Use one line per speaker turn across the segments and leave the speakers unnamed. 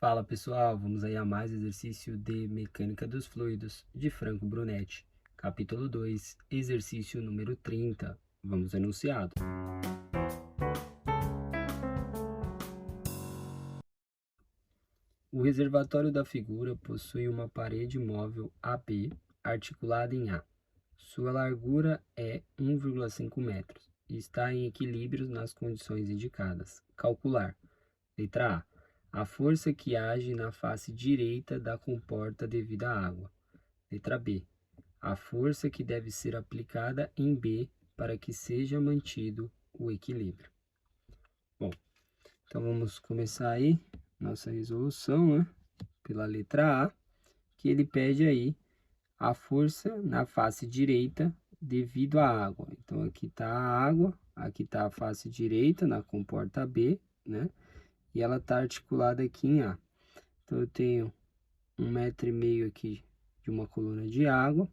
Fala pessoal, vamos aí a mais exercício de mecânica dos fluidos de Franco Brunetti, capítulo 2, exercício número 30. Vamos ao enunciado. O reservatório da figura possui uma parede móvel AB articulada em A. Sua largura é 1,5 metros e está em equilíbrio nas condições indicadas. Calcular. Letra A. A força que age na face direita da comporta devido à água. Letra B. A força que deve ser aplicada em B para que seja mantido o equilíbrio. Bom, então vamos começar aí nossa resolução, né? Pela letra A, que ele pede aí a força na face direita devido à água. Então aqui está a água, aqui está a face direita na comporta B, né? E ela está articulada aqui em A. Então, eu tenho 1,5 m aqui de uma coluna de água.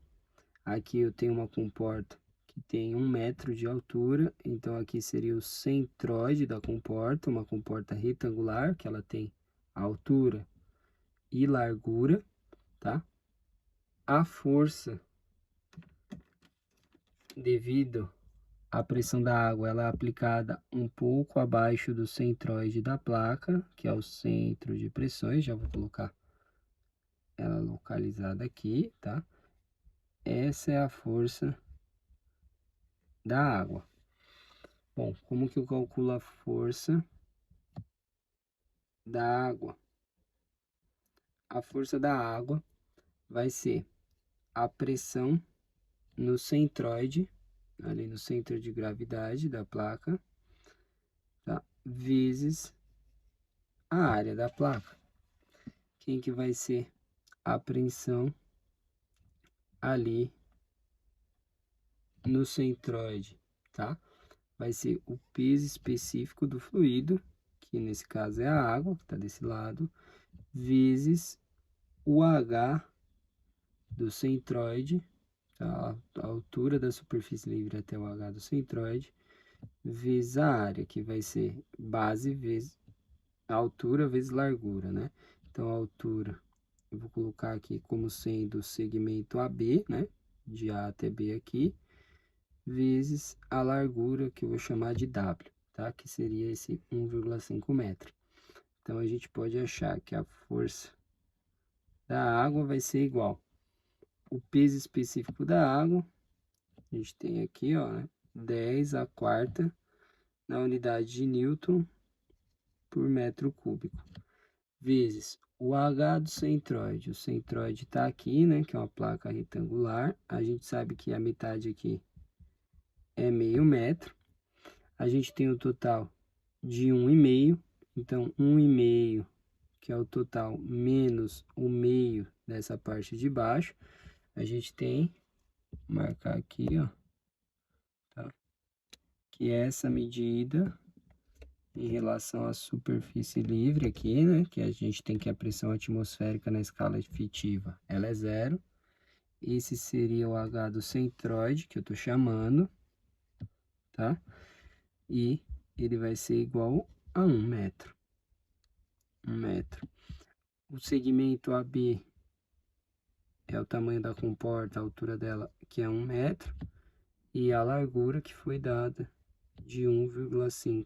Aqui eu tenho uma comporta que tem 1 metro de altura. Então, aqui seria o centroide da comporta, uma comporta retangular, que ela tem altura e largura, tá? A força devido à pressão da água, ela é aplicada um pouco abaixo do centroide da placa, que é o centro de pressões. Já vou colocar ela localizada aqui, tá? Essa é a força da água. Bom, como que eu calculo a força da água? A força da água vai ser a pressão no centroide, ali no centro de gravidade da placa, tá? Vezes a área da placa. Quem que vai ser a pressão ali no centroide, tá? Vai ser o peso específico do fluido, que nesse caso é a água, que está desse lado, vezes o H do centroide, tá? A altura da superfície livre até o H do centroide, vezes a área, que vai ser base vezes a altura vezes largura, né? Então, a altura, eu vou colocar aqui como sendo o segmento AB, né? De A até B aqui, vezes a largura, que eu vou chamar de W, tá? Que seria esse 1,5 metro. Então, a gente pode achar que a força da água vai ser igual o peso específico da água, a gente tem aqui, ó, né? 10 a quarta na unidade de Newton por metro cúbico, vezes o H do centroide. O centroide está aqui, né? Que é uma placa retangular. A gente sabe que a metade aqui é meio metro. A gente tem o total de 1,5. Então, 1,5, que é o total, menos o meio dessa parte de baixo. A gente tem, vou marcar aqui, ó, tá? Que é essa medida em relação à superfície livre aqui, né? Que a gente tem que a pressão atmosférica na escala efetiva, ela é 0. Esse seria o H do centroide, que eu tô chamando, tá? E ele vai ser igual a 1 metro. 1 metro. O segmento AB é o tamanho da comporta, a altura dela, que é 1 metro. E a largura que foi dada de 1,5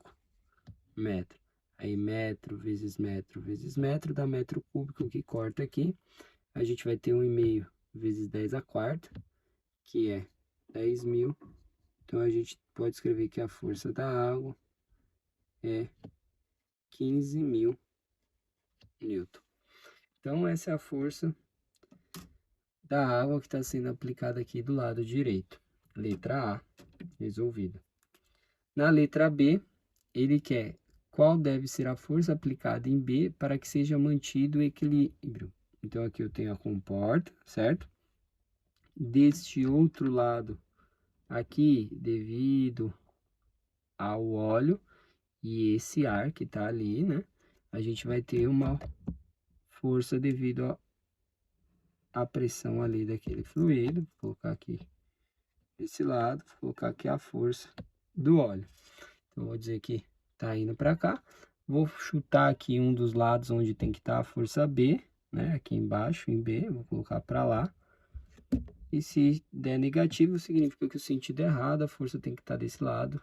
metro. Aí metro vezes metro dá metro cúbico, que corta aqui. A gente vai ter 1,5 vezes 10 a quarta, que é 10.000. Então, a gente pode escrever que a força da água é 15.000 newton. Então, essa é a força da água que está sendo aplicada aqui do lado direito. Letra A, resolvida. Na letra B, ele quer qual deve ser a força aplicada em B para que seja mantido o equilíbrio. Então, aqui eu tenho a comporta, certo? Deste outro lado, aqui, devido ao óleo e esse ar que tá ali, né? A gente vai ter uma força devido à pressão ali daquele fluido. Vou colocar aqui desse lado, vou colocar aqui a força do óleo. Então, vou dizer que tá indo para cá. Vou chutar aqui um dos lados onde tem que estar a força B, né? Aqui embaixo, em B, vou colocar para lá. E se der negativo, significa que o sentido é errado, a força tem que estar desse lado,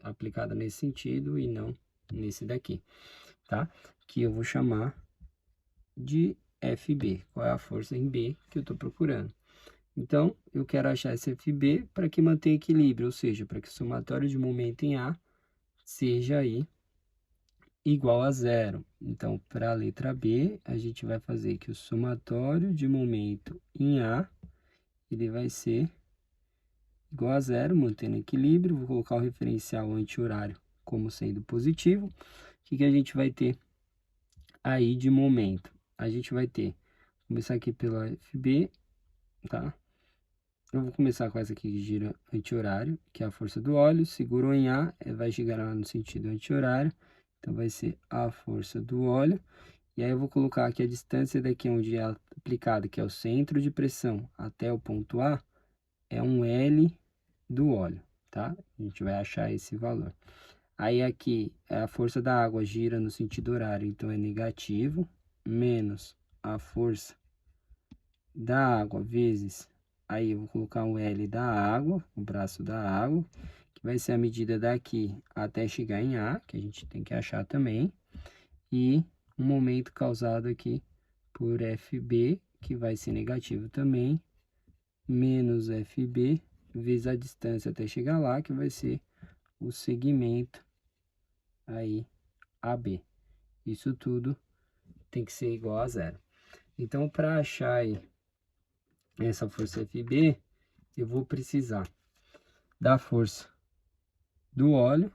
aplicada nesse sentido e não nesse daqui, tá? Que eu vou chamar de FB. Qual é a força em B que eu estou procurando? Então, eu quero achar esse FB para que mantenha equilíbrio, ou seja, para que o somatório de momento em A seja aí igual a zero. Então, para a letra B, a gente vai fazer que o somatório de momento em A, ele vai ser igual a zero, mantendo equilíbrio. Vou colocar o referencial anti-horário como sendo positivo. O que a gente vai ter aí de momento? A gente vai ter, começar aqui pela FB, tá? Eu vou começar com essa aqui que gira anti-horário, que é a força do óleo. Segurou em A, vai girar no sentido anti-horário. Então, vai ser a força do óleo. E aí, eu vou colocar aqui a distância daqui onde é aplicado, que é o centro de pressão, até o ponto A, é um L do óleo, tá? A gente vai achar esse valor. Aí, aqui, a força da água gira no sentido horário, então é negativo, menos a força da água vezes, aí eu vou colocar um L da água, o braço da água, que vai ser a medida daqui até chegar em A, que a gente tem que achar também, e um momento causado aqui por FB, que vai ser negativo também, menos FB, vezes a distância até chegar lá, que vai ser o segmento aí AB. Isso tudo tem que ser igual a zero. Então, para achar aí essa força FB, eu vou precisar da força do óleo,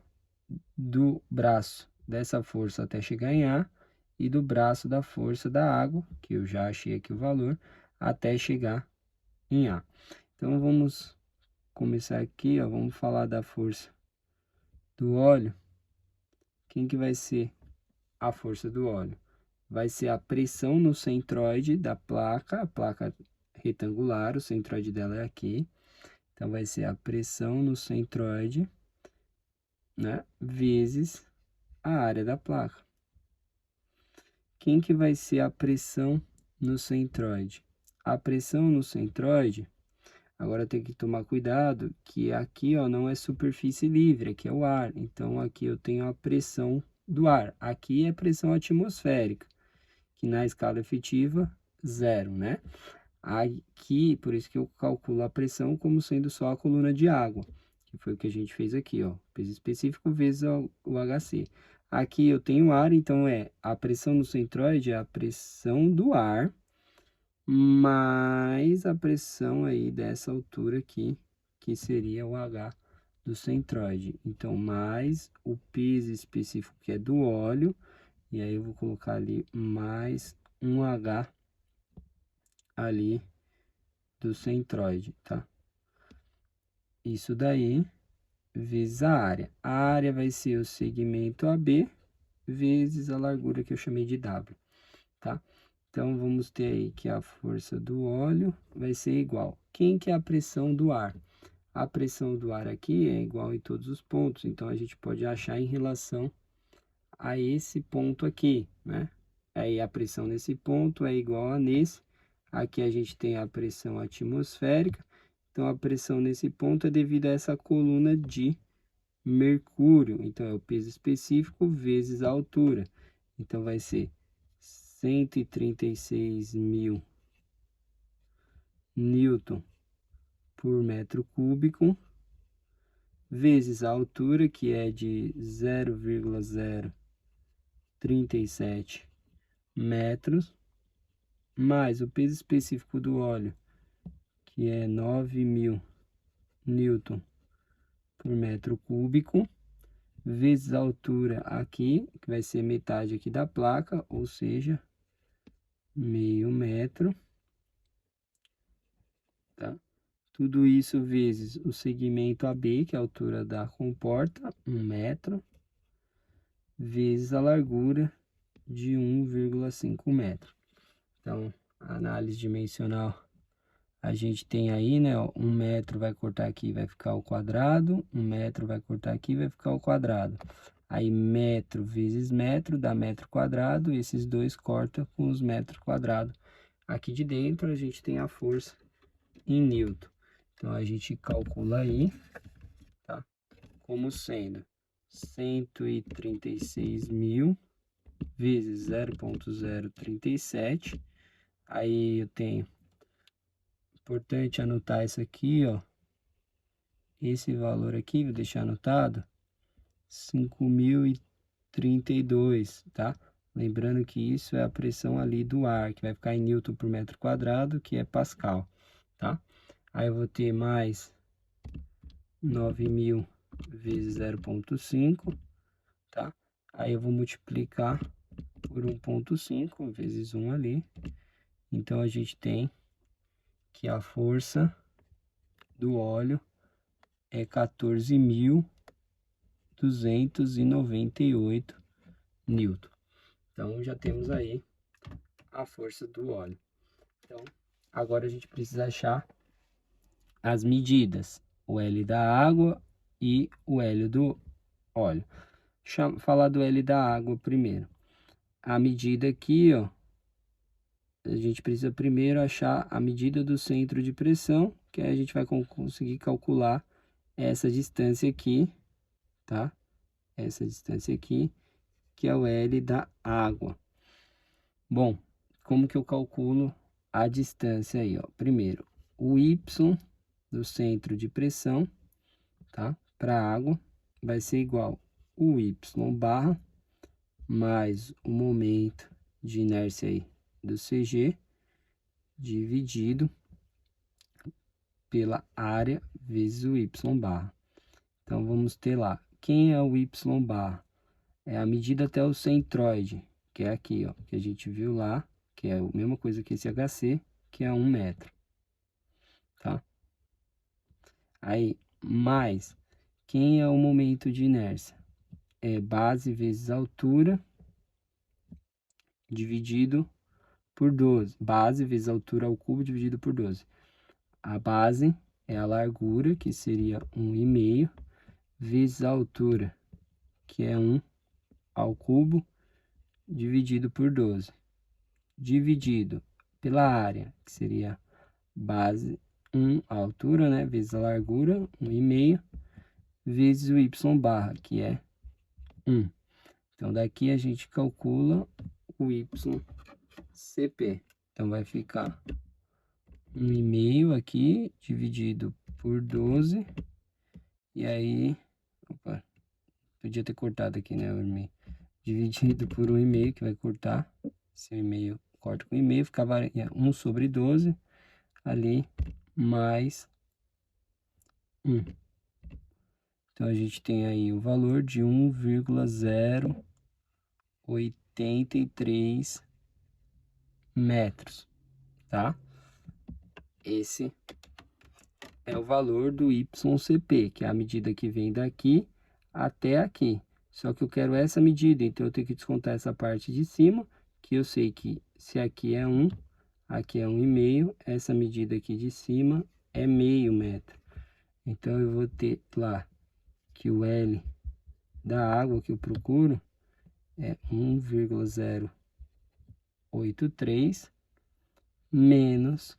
do braço dessa força até chegar em A e do braço da força da água, que eu já achei aqui o valor, até chegar em A. Então, vamos começar aqui, ó, vamos falar da força do óleo. Quem que vai ser a força do óleo? Vai ser a pressão no centroide da placa, a placa retangular, o centroide dela é aqui. Então, vai ser a pressão no centroide, né, vezes a área da placa. Quem que vai ser a pressão no centroide? A pressão no centroide, agora tem que tomar cuidado que aqui, ó, não é superfície livre, aqui é o ar. Então, aqui eu tenho a pressão do ar. Aqui é pressão atmosférica, que na escala efetiva, zero, né? Aqui, por isso que eu calculo a pressão como sendo só a coluna de água, que foi o que a gente fez aqui, ó, peso específico vezes o HC. Aqui eu tenho ar, então a pressão no centroide é a pressão do ar, mais a pressão aí dessa altura aqui, que seria o H do centroide. Então, mais o peso específico que é do óleo, e aí eu vou colocar ali mais um H ali do centroide, tá? Isso daí vezes a área. A área vai ser o segmento AB vezes a largura que eu chamei de W, tá? Então, vamos ter aí que a força do óleo vai ser igual. Quem que é a pressão do ar? A pressão do ar aqui é igual em todos os pontos, então a gente pode achar em relação a esse ponto aqui, né? Aí a pressão nesse ponto é igual a nesse. Aqui a gente tem a pressão atmosférica. Então, a pressão nesse ponto é devido a essa coluna de mercúrio. Então, é o peso específico vezes a altura. Então, vai ser 136.000 newton por metro cúbico, vezes a altura, que é de 0,037 metros, mais o peso específico do óleo, que é 9.000 newton por metro cúbico, vezes a altura aqui, que vai ser metade aqui da placa, ou seja, meio metro, tá? Tudo isso vezes o segmento AB, que é a altura da comporta, 1 metro, vezes a largura de 1,5 metro. Então, a análise dimensional, a gente tem aí, né, ó, 1 metro vai cortar aqui, vai ficar ao quadrado, 1 metro vai cortar aqui, vai ficar ao quadrado. Aí metro vezes metro dá metro quadrado, esses dois cortam com os metros quadrados. Aqui de dentro a gente tem a força em Newton. Então a gente calcula aí, tá? Como sendo 136.000 vezes 0,037. Aí eu tenho, importante anotar isso aqui, ó. Esse valor aqui, vou deixar anotado, 5.032, tá? Lembrando que isso é a pressão ali do ar, que vai ficar em Newton por metro quadrado, que é Pascal, tá? Aí eu vou ter mais 9.000 vezes 0,5, tá? Aí eu vou multiplicar por 1,5 vezes 1 ali. Então a gente tem que a força do óleo é 14.298 newton. Então já temos aí a força do óleo. Então agora a gente precisa achar as medidas, o L da água e o L do óleo. Falar do L da água primeiro. A medida aqui, ó, a gente precisa primeiro achar a medida do centro de pressão, que aí a gente vai conseguir calcular essa distância aqui, tá? Essa distância aqui, que é o L da água. Bom, como que eu calculo a distância aí, ó? Primeiro, o Y do centro de pressão, tá? Para a água, vai ser igual o Y barra mais o momento de inércia aí do CG dividido pela área vezes o Y barra. Então, vamos ter lá, quem é o Y barra? É a medida até o centroide, que é aqui, ó, que a gente viu lá, que é a mesma coisa que esse HC, que é 1 metro, tá? Aí, mais, quem é o momento de inércia? É base vezes altura, dividido por 12. Base vezes altura ao cubo, dividido por 12. A base é a largura, que seria 1,5, vezes a altura, que é 1 ao cubo, dividido por 12. Dividido pela área, que seria base 1 a altura, né, vezes a largura, 1,5, vezes o y barra, que é 1. Então, daqui a gente calcula o YCP. Então, vai ficar 1,5 aqui, dividido por 12. E aí, opa, podia ter cortado aqui, né, o 1,5. Dividido por 1,5, que vai cortar. Esse 1,5 corta com 1,5, ficava 1 sobre 12 ali, mais 1. Então, a gente tem aí o valor de 1,083 metros, tá? Esse é o valor do YCP, que é a medida que vem daqui até aqui. Só que eu quero essa medida, então eu tenho que descontar essa parte de cima, que eu sei que se aqui é 1, aqui é 1,5, essa medida aqui de cima é meio metro. Então, eu vou ter lá que o L da água que eu procuro é 1,083 menos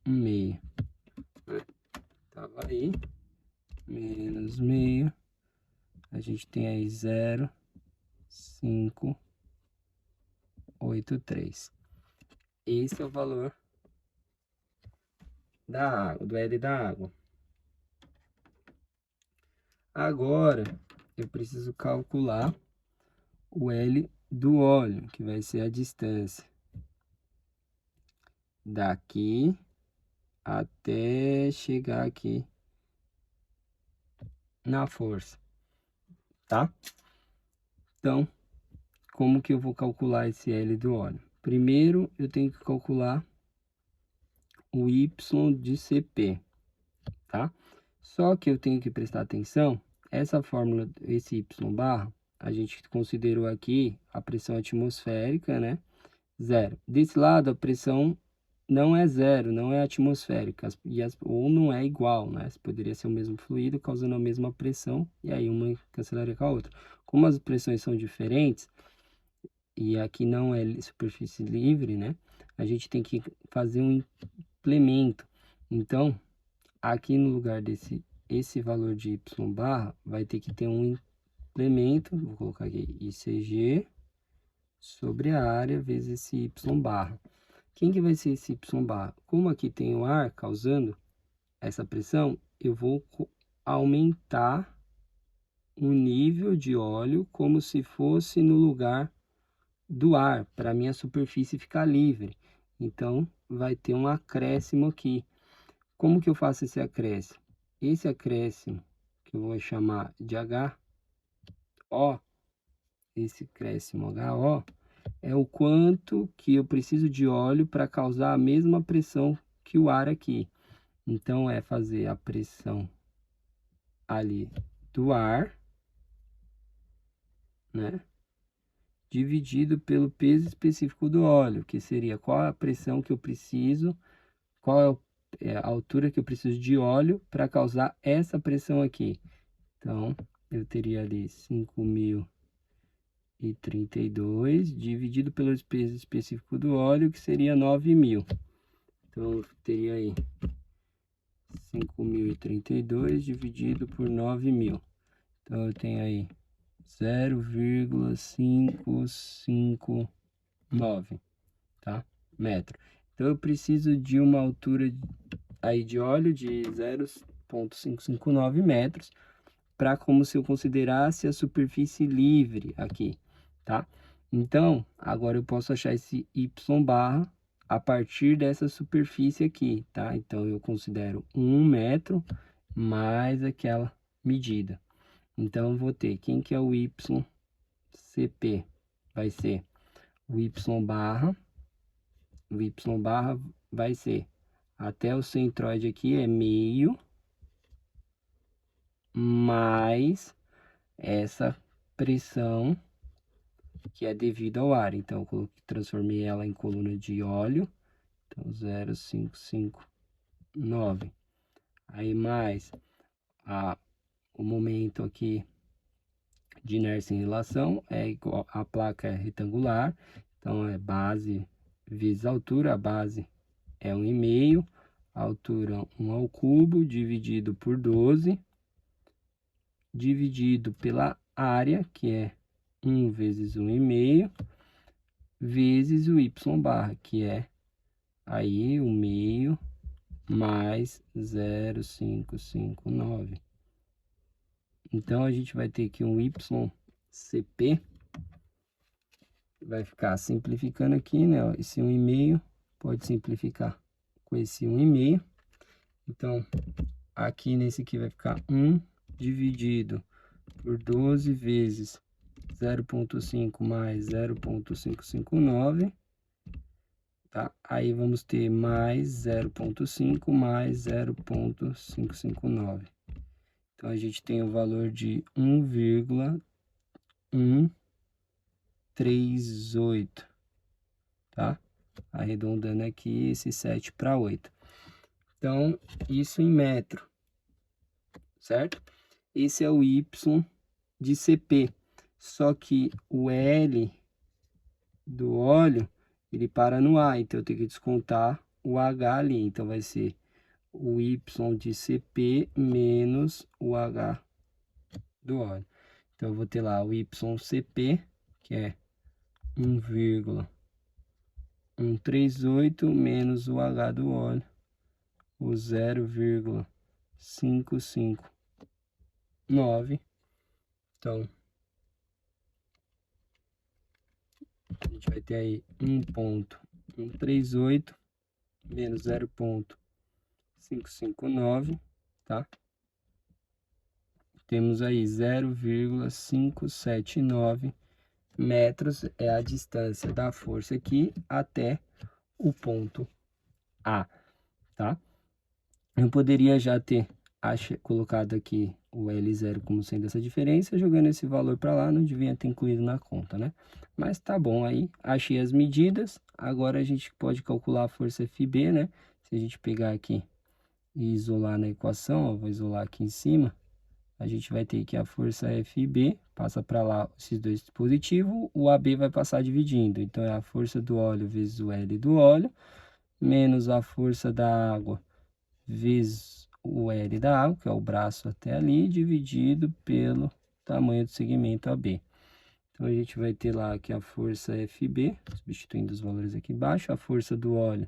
1,5. Tava aí, menos meio, a gente tem aí 0,583. Esse é o valor da água, do L da água. Agora, eu preciso calcular o L do óleo, que vai ser a distância daqui até chegar aqui na força, tá? Então, como que eu vou calcular esse L do óleo? Primeiro, eu tenho que calcular o Y de CP, tá? Só que eu tenho que prestar atenção, essa fórmula, esse Y barra, a gente considerou aqui a pressão atmosférica, né? 0. Desse lado, a pressão não é zero, não é atmosférica, ou não é igual, né? Poderia ser o mesmo fluido causando a mesma pressão, e aí uma cancelaria com a outra. Como as pressões são diferentes, e aqui não é superfície livre, né? A gente tem que fazer um implemento. Então, aqui no lugar esse valor de y barra, vai ter que ter um implemento, vou colocar aqui, ICG sobre a área vezes esse y barra. Quem que vai ser esse y barra? Como aqui tem o ar causando essa pressão, eu vou aumentar o nível de óleo como se fosse no lugar do ar, para minha superfície ficar livre. Então, vai ter um acréscimo aqui. Como que eu faço esse acréscimo? Esse acréscimo, que eu vou chamar de HO, esse acréscimo HO, é o quanto que eu preciso de óleo para causar a mesma pressão que o ar aqui. Então, é fazer a pressão ali do ar, né? Dividido pelo peso específico do óleo, que seria qual a pressão que eu preciso, qual é a altura que eu preciso de óleo para causar essa pressão aqui. Então, eu teria ali 5.032 dividido pelo peso específico do óleo, que seria 9.000. Então, eu teria aí 5.032 dividido por 9.000. Então, eu tenho aí 0,559, tá? Metro. Então, eu preciso de uma altura aí de óleo de 0,559 metros, para como se eu considerasse a superfície livre aqui, tá? Então, agora eu posso achar esse y barra a partir dessa superfície aqui, tá? Então, eu considero 1 metro mais aquela medida. Então, eu vou ter, quem que é o YCP? Vai ser o y barra vai ser, até o centroide aqui é meio, mais essa pressão que é devido ao ar. Então, eu transformei ela em coluna de óleo. Então, 0,559. Aí, mais o momento aqui de inércia em relação é igual, a placa é retangular. Então, é base vezes altura. A base é 1,5. A altura 1 ao cubo, dividido por 12. Dividido pela área, que é 1 vezes 1,5, vezes o y barra, que é aí o meio mais 0,559. Então, a gente vai ter que um YCP, vai ficar simplificando aqui, né? Esse 1,5 pode simplificar com esse 1,5. Então, aqui nesse aqui vai ficar 1 dividido por 12 vezes 0,5 mais 0,559, tá? Aí vamos ter mais 0,5 mais 0,559. Então, a gente tem o valor de 1,138, tá? Arredondando aqui esse 7 para 8. Então, isso em metro, certo? Esse é o Y de CP. Só que o L do óleo, ele para no A, então eu tenho que descontar o H ali. Então, vai ser o Y de CP menos o H do óleo. Então, eu vou ter lá o YCP, que é 1,138 menos o H do óleo, o 0,559. Então, a gente vai ter aí 1,138 menos 0,559, tá? Temos aí 0,579 metros, é a distância da força aqui até o ponto A, tá? Eu poderia já ter colocado aqui o L0 como sendo essa diferença, jogando esse valor para lá, não devia ter incluído na conta, né? Mas tá bom aí, achei as medidas, agora a gente pode calcular a força FB, né? Se a gente pegar aqui e isolar na equação, ó, vou isolar aqui em cima, a gente vai ter que a força FB, passa para lá esses dois dispositivos, o AB vai passar dividindo, então é a força do óleo vezes o L do óleo, menos a força da água vezes o L da água, que é o braço até ali, dividido pelo tamanho do segmento AB. Então, a gente vai ter lá que a força FB, substituindo os valores aqui embaixo, a força do óleo,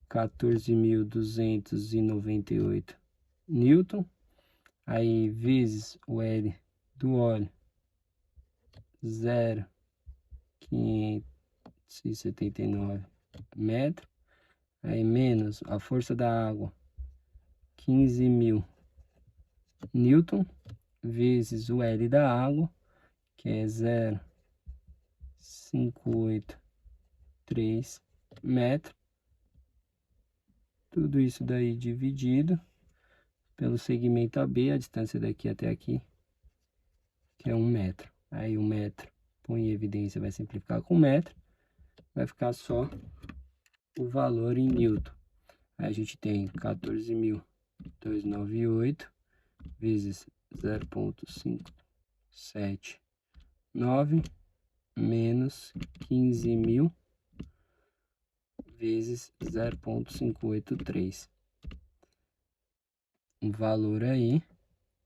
14.298 newton, aí vezes o L do óleo, 0,579 metros, aí menos a força da água, 15.000 newton, vezes o L da água, que é 0,583 metros. Tudo isso daí dividido pelo segmento AB, a distância daqui até aqui, que é 1 metro. Aí 1 metro, põe em evidência, vai simplificar com metro, vai ficar só o valor em newton. Aí a gente tem 14.298 vezes 0,579 menos 15.000 vezes 0,583. Um valor aí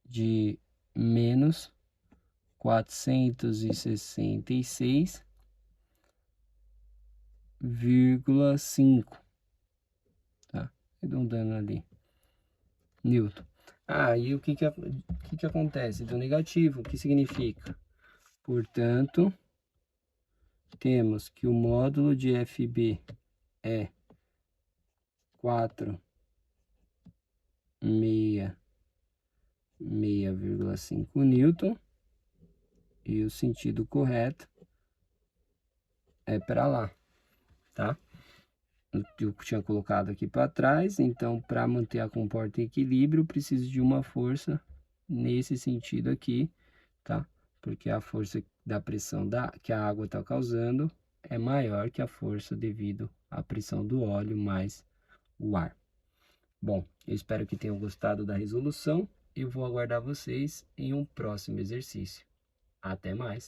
de menos 466,5, tá? Arredondando ali, newton. E o que acontece? Do negativo, o que significa? Portanto, temos que o módulo de FB é 466,5 newton e o sentido correto é para lá, tá? Eu tinha colocado aqui para trás, então para manter a comporta em equilíbrio, eu preciso de uma força nesse sentido aqui, tá? Porque a força da pressão que a água está causando é maior que a força devido à pressão do óleo mais o ar. Bom, eu espero que tenham gostado da resolução e vou aguardar vocês em um próximo exercício. Até mais!